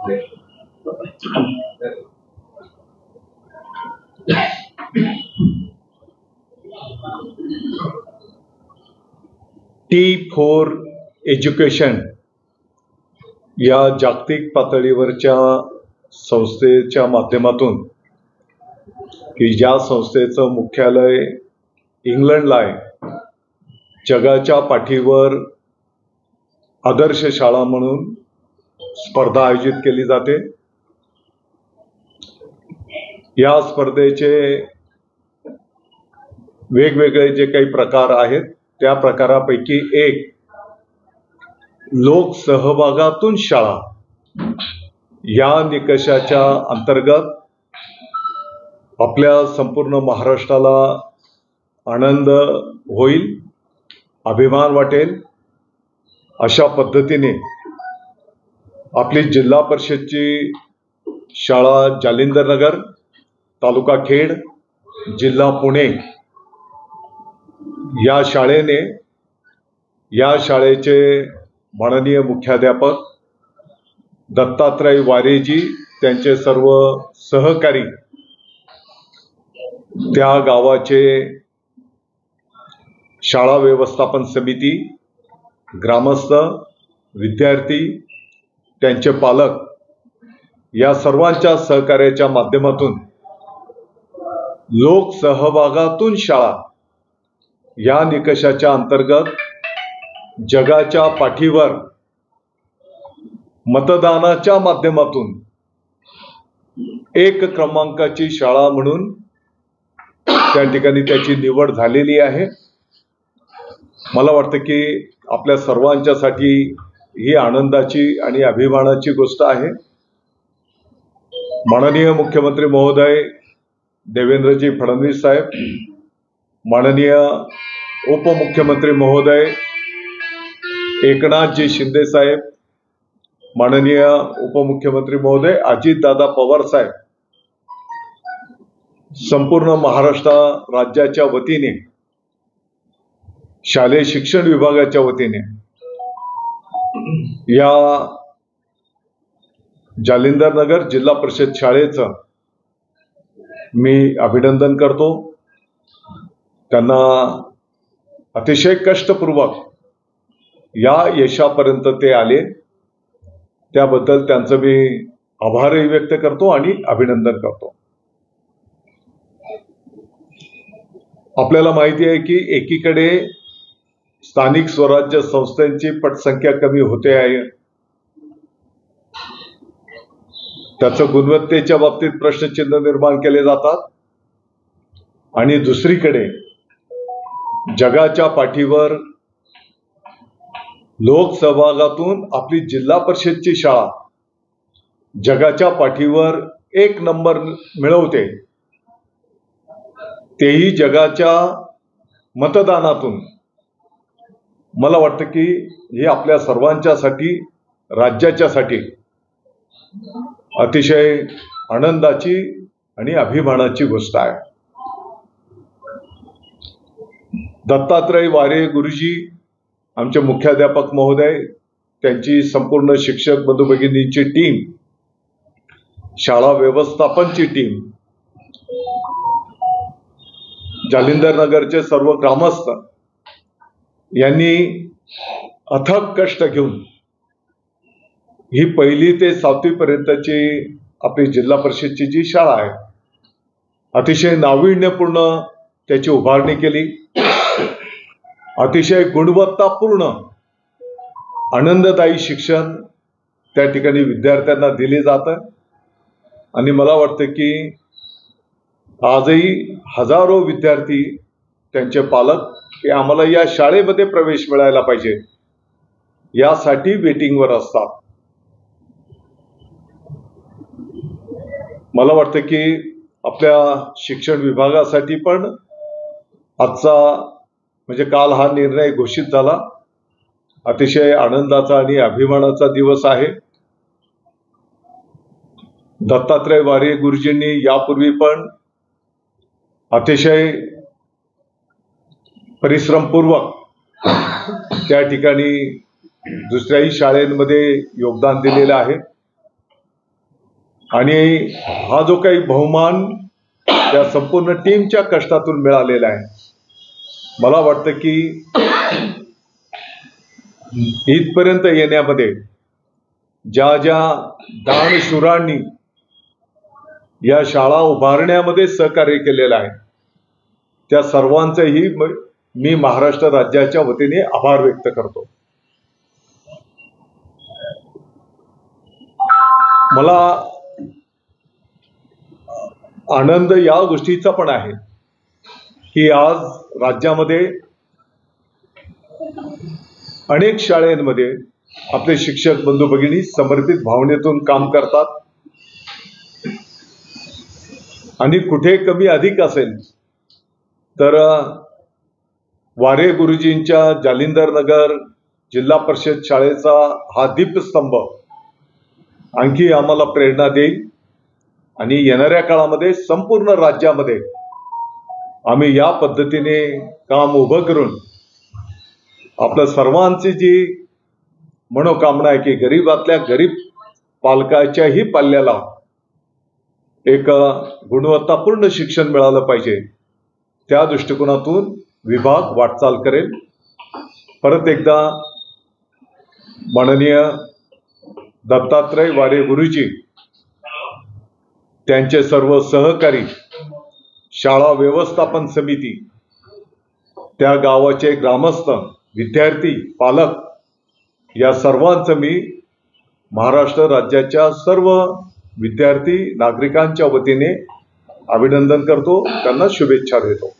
T4 education या जागतिक पातळीवरच्या संस्थेच्या माध्यमातून, की ज्या संस्थेचं मुख्यालय इंग्लंडला आहे, जगाच्या पाठीवर आदर्श शाळा म्हणून स्पर्धा आयोजित केली जाते। या स्पर्धेचे वेगवेगळे जे काही प्रकार आहेत त्या प्रकारापैकी एक लोक सहभागातून शाळा या निकषाच्या अंतर्गत आपल्या संपूर्ण महाराष्ट्राला आनंद होईल, अभिमान वाटेल अशा पद्धतीने आपली जिल्हा परिषदची शाळा जालिंदर नगर, तालुका खेड, जिल्हा पुणे या शाळेने, या शाळेचे माननीय मुख्याध्यापक दत्तात्रय वारेजी, त्यांचे सर्व सहकारी, त्या गावाचे शाळा व्यवस्थापन समिती, ग्रामस्थ, विद्यार्थी, त्यांचे पालक या सर्वांच्या सहकार्याच्या माध्यमातून लोक सहभागातून शाळा या निकषाच्या अंतर्गत जगाच्या पाठीवर मतदानाच्या माध्यमातून एक क्रमांकाची शाळा म्हणून त्या ठिकाणी त्याची निवड झालेली आहे। मला वाटतं की आपल्या सर्वांच्यासाठी ही आनंदाची आणि अभिमानाची गोष्ट आहे। माननीय मुख्यमंत्री महोदय देवेंद्रजी फडणवीस साहेब, माननीय उपमुख्यमंत्री महोदय एकनाथजी शिंदे साहेब, माननीय उपमुख्यमंत्री महोदय अजितदादा पवार साहेब, संपूर्ण महाराष्ट्र राज्याच्या वतीने, शालेय शिक्षण विभागाच्या वतीने या जालिंदर नगर जिल्हा परिषद शाळेचं मी अभिनंदन करतो। त्यांना अतिशय कष्टपूर्वक या यशापर्यंत ते आले, त्याबद्दल त्यांचं मी आभारही व्यक्त करतो आणि अभिनंदन करतो। आपल्याला माहिती आहे की एकीकडे स्थानिक स्वराज्य संस्थांची पटसंख्या कमी होते आहे, त्याचं गुणवत्तेच्या बाबतीत प्रश्नचिन्ह निर्माण केले जातात, आणि दुसरीकडे जगाच्या पाठीवर लोकसहभागातून आपली जिल्हा परिषदची शाळा जगाच्या पाठीवर एक नंबर मिळवते, तेही जगाच्या मतदानातून। मला वाटतं की हे आपल्या सर्वांच्यासाठी, राज्याच्यासाठी अतिशय आनंदाची आणि अभिमानाची गोष्ट आहे। दत्तात्रय वारे गुरुजी, आमचे मुख्याध्यापक महोदय, त्यांची संपूर्ण शिक्षक बंधू भगिनींची टीम, शाळा व्यवस्थापनची टीम, जालिंदर नगरचे सर्व ग्रामस्थ यांनी अथक कष्ट घेऊन ही 1ली ते 7वी पर्यंतची आपली जिल्हा परिषदची जी शाळा आहे, अतिशय नाविन्यपूर्ण त्याची उभारणी केली। अतिशय गुणवत्तापूर्ण आनंददायी शिक्षण त्या ठिकाणी विद्यार्थ्यांना दिले जातं, आणि मला वाटतं की आजही हजारो विद्यार्थी, त्यांचे पालक, की आम्हाला या शाळेमध्ये प्रवेश मिळायला पाहिजे यासाठी वेटिंगवर असतात। मला वाटतं की आपल्या शिक्षण विभागासाठी पण आजचा, म्हणजे काल हा निर्णय घोषित झाला, अतिशय आनंदाचा आणि अभिमानाचा दिवस आहे। दत्तात्रय वारे गुरुजींनी यापूर्वी पण अतिशय परिश्रमपूर्वक त्या ठिकाणी दुसऱ्याही शाळेमध्ये योगदान दिलेलं आहे। आणि हा जो काही बहुमान त्या संपूर्ण टीमच्या कष्टातून मिळालेला आहे, मला वाटतं की इथपर्यंत येण्यामध्ये ज्या ज्या दानशूरांनी या शाळा उभारण्यामध्ये सहकार्य केलेलं आहे, त्या सर्वांचेही मी महाराष्ट्र राज्याच्या वतीने आभार व्यक्त करतो. मला आनंद या गोष्टीचा पण आहे की आज राज्यामध्ये अनेक शाळांमध्ये आपले शिक्षक बंधू भगिनी समर्पित भावनेतून काम करतात आणि कुठे कमी अधिक असेल तर वारे गुरुजींच्या जालिंदर नगर जिल्हा परिषद शाळेचा हा दीपस्तंभ आणखी आम्हाला प्रेरणा देईल आणि येणाऱ्या काळामध्ये संपूर्ण राज्यामध्ये आम्ही या पद्धतीने काम उभं करून आपल्या सर्वांची जी मनोकामना आहे की गरीबातल्या गरीब पालकाच्याही पाल्याला एक गुणवत्तापूर्ण शिक्षण मिळालं पाहिजे, त्या दृष्टिकोनातून विभाग वाटचाल करेल. परत एकदा माननीय दत्तात्रय वारे गुरुजी, त्यांचे सर्व सहकारी, शाळा व्यवस्थापन समिती, त्या गावाचे ग्रामस्थ, विद्यार्थी, पालक या सर्वांचं मी महाराष्ट्र राज्याच्या सर्व विद्यार्थी नागरिकांच्या वतीने अभिनंदन करतो, त्यांना शुभेच्छा देतो.